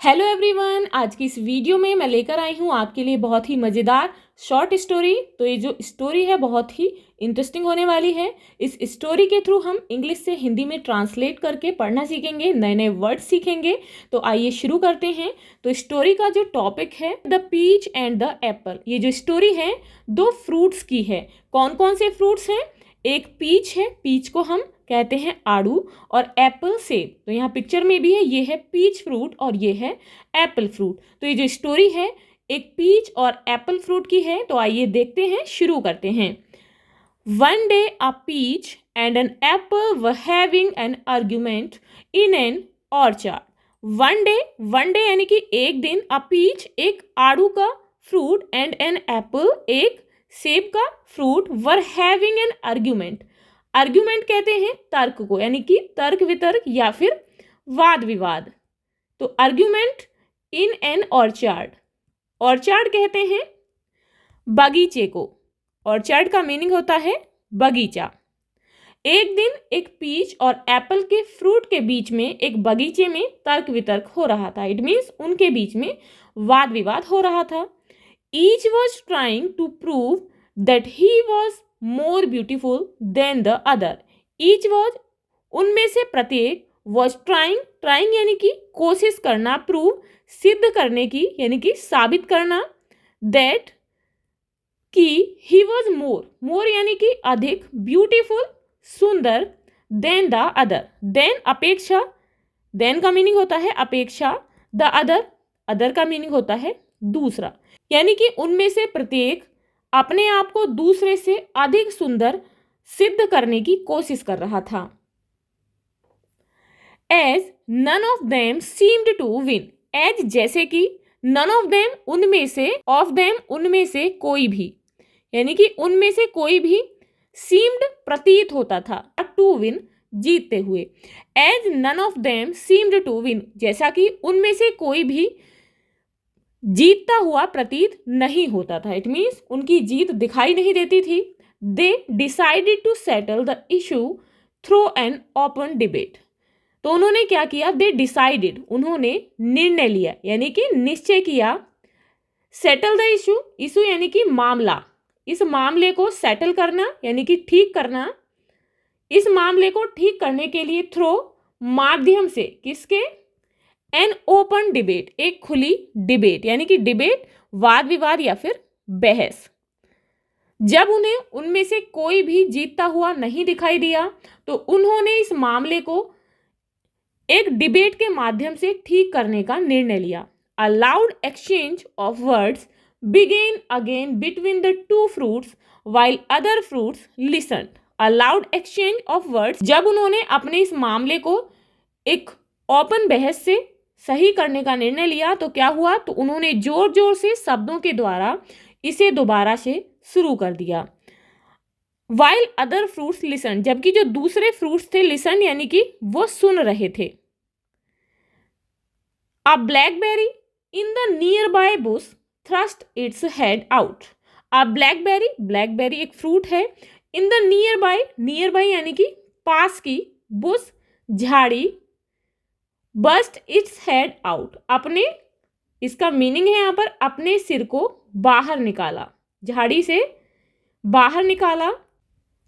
Hello everyone, आज की इस वीडियो में मैं लेकर आई हूँ आपके लिए बहुत ही मज़ेदार शॉर्ट स्टोरी। तो ये जो स्टोरी है बहुत ही इंटरेस्टिंग होने वाली है। इस स्टोरी के थ्रू हम इंग्लिश से हिंदी में ट्रांसलेट करके पढ़ना सीखेंगे, नए नए वर्ड सीखेंगे। तो आइए शुरू करते हैं। तो स्टोरी का जो टॉपिक है the peach and the apple. ये जो स्टोरी है दो फ्रूट्स की है। कौन कौन से फ्रूट्स हैं? एक पीच है, पीच को हम कहते हैं आड़ू, और एप्पल सेब। तो यहाँ पिक्चर में भी है, ये है पीच फ्रूट और ये है एप्पल फ्रूट। तो ये जो स्टोरी है एक पीच और एप्पल फ्रूट की है। तो आइए देखते हैं, शुरू करते हैं। One day a peach and an apple were having an argument in an orchard. One day यानी कि एक दिन, अ पीच एक आड़ू का फ्रूट एंड एन एप्पल एक सेब का fruit, were having an argument. Argument कहते हैं तर्क को, यानी कि तर्क वितर्क या फिर वाद विवाद। तो argument in N orchard, orchard कहते हैं बगीचे को। ऑर्चार्ड का मीनिंग होता है बगीचा। एक दिन एक पीच और एप्पल के फ्रूट के बीच में एक बगीचे में तर्क वितर्क हो रहा था। इट मीन्स उनके बीच में वाद विवाद हो रहा था। Each was trying to prove that he was more beautiful than the other. Each was उनमें से प्रत्येक, वॉज ट्राइंग यानी कि कोशिश करना, प्रूव सिद्ध करने की यानी कि साबित करना, दैट कि ही वॉज मोर यानी कि अधिक, ब्यूटीफुल सुंदर, देन द अदर, देन अपेक्षा, देन का मीनिंग होता है अपेक्षा, द अदर का मीनिंग होता है दूसरा। यानी कि उनमें से प्रत्येक अपने आप को दूसरे से अधिक सुंदर सिद्ध करने की कोशिश कर रहा था। As none of them seemed to win, as जैसे कि, नन ऑफ देम उनमें से, ऑफ देम उनमें से कोई भी, यानी कि उनमें से कोई भी, सीम्ड प्रतीत होता था, टू विन जीतते हुए। As none of them seemed to win, जैसा कि उनमें से कोई भी जीतता हुआ प्रतीत नहीं होता था। इट मीन्स उनकी जीत दिखाई नहीं देती थी। They decided to settle the issue through an open debate. तो उन्होंने क्या किया? दे डिसाइडेड, उन्होंने निर्णय लिया यानी कि निश्चय किया। सेटल द इशू, इशू यानी कि मामला, इस मामले को सेटल करना यानी कि ठीक करना। इस मामले को ठीक करने के लिए थ्रो माध्यम से, किसके? एन ओपन डिबेट, एक खुली डिबेट, यानी कि डिबेट वाद विवाद या फिर बहस। जब उन्हें उनमें से कोई भी जीतता हुआ नहीं दिखाई दिया तो उन्होंने इस मामले को एक डिबेट के माध्यम से ठीक करने का निर्णय लिया। A loud exchange of words began again between the two fruits while other fruits listened. A loud exchange of words, जब उन्होंने अपने इस मामले को एक ओपन बहस से सही करने का निर्णय लिया तो क्या हुआ? तो उन्होंने जोर जोर से शब्दों के द्वारा इसे दोबारा से शुरू कर दिया। वाइल अदर फ्रूट्स लिसन, जबकि जो दूसरे फ्रूट्स थे, लिसन यानी कि वो सुन रहे थे। A blackberry in the nearby bush thrust its head out. A blackberry, blackberry एक फ्रूट है। इन द नियर बाय यानी कि पास की, बुश झाड़ी, बस्ट इट्स हेड आउट, अपने, इसका मीनिंग है यहाँ पर अपने सिर को बाहर निकाला, झाड़ी से बाहर निकाला।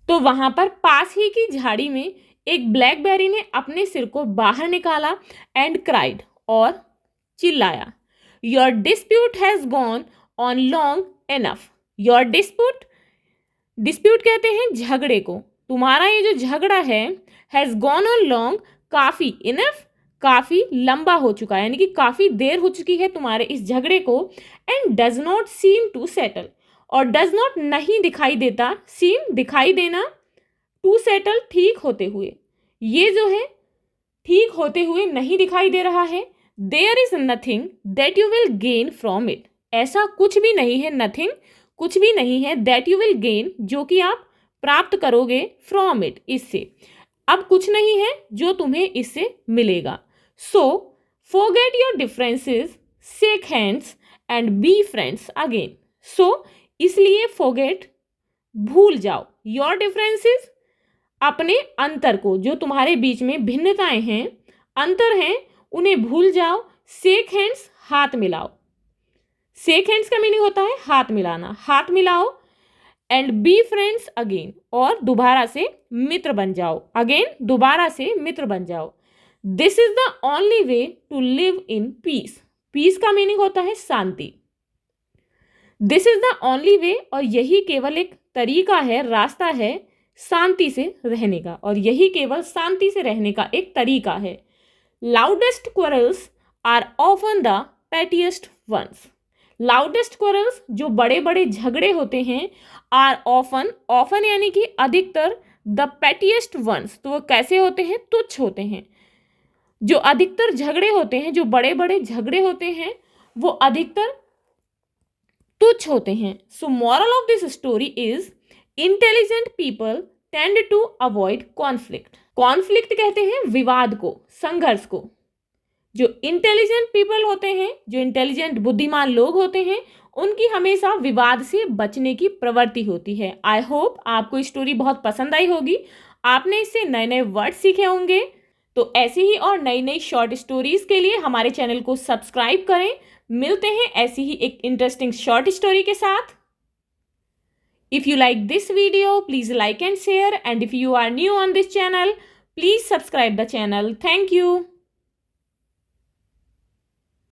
तो वहां पर पास ही की झाड़ी में एक ब्लैकबेरी ने अपने सिर को बाहर निकाला एंड क्राइड, और चिल्लाया, your dispute has gone on long enough. Your dispute, dispute कहते हैं झगड़े को, तुम्हारा ये जो झगड़ा है, हैज गॉन ऑन लॉन्ग काफी, इनफ काफी लंबा हो चुका है, यानी कि काफी देर हो चुकी है तुम्हारे इस झगड़े को। And does not seem to settle, और डज नॉट नहीं दिखाई देता, सीम दिखाई देना, टू सेटल ठीक होते हुए, ये जो है ठीक होते हुए नहीं दिखाई दे रहा है। There is nothing that you will gain from it, ऐसा कुछ भी नहीं है, नथिंग कुछ भी नहीं है, दैट यू विल गेन जो कि आप प्राप्त करोगे, फ्रॉम इट इससे, अब कुछ नहीं है जो तुम्हें इससे मिलेगा। So forget your differences, shake hands and be friends again. So इसलिए फॉरगेट भूल जाओ, योर डिफरेंसेस अपने अंतर को, जो तुम्हारे बीच में भिन्नताएं हैं, अंतर हैं, उन्हें भूल जाओ। शेक हैंड्स, हाथ मिलाओ। शेक हैंड्स का मीनिंग होता है हाथ मिलाना, हाथ मिलाओ। एंड बी फ्रेंड्स अगेन, और दोबारा से मित्र बन जाओ। अगेन, दोबारा से मित्र बन जाओ। This is the only way to live in peace. Peace का मीनिंग होता है शांति। This is the only way, और यही केवल एक तरीका है, रास्ता है शांति से रहने का, और यही केवल शांति से रहने का एक तरीका है। Loudest quarrels are often the pettiest ones. Loudest quarrels, जो बड़े बड़े झगड़े होते हैं, आर ऑफन, ऑफन यानी कि अधिकतर, द पेटीएस्ट वंस, तो वो कैसे होते हैं, तुच्छ होते हैं। जो अधिकतर झगड़े होते हैं, जो बड़े बड़े झगड़े होते हैं, वो अधिकतर तुच्छ होते हैं। So moral of this story is intelligent people tend to avoid conflict. Conflict कहते हैं विवाद को, संघर्ष को। जो इंटेलिजेंट पीपल होते हैं, जो इंटेलिजेंट बुद्धिमान लोग होते हैं, उनकी हमेशा विवाद से बचने की प्रवृत्ति होती है। आई होप आपको स्टोरी बहुत पसंद आई होगी, आपने इससे नए नए वर्ड सीखे होंगे। तो ऐसी ही और नई नई शॉर्ट स्टोरीज के लिए हमारे चैनल को सब्सक्राइब करें। मिलते हैं ऐसी ही एक इंटरेस्टिंग शॉर्ट स्टोरी के साथ। If you like this video, please like and share, and if you are new on this channel, please subscribe the channel. Thank you.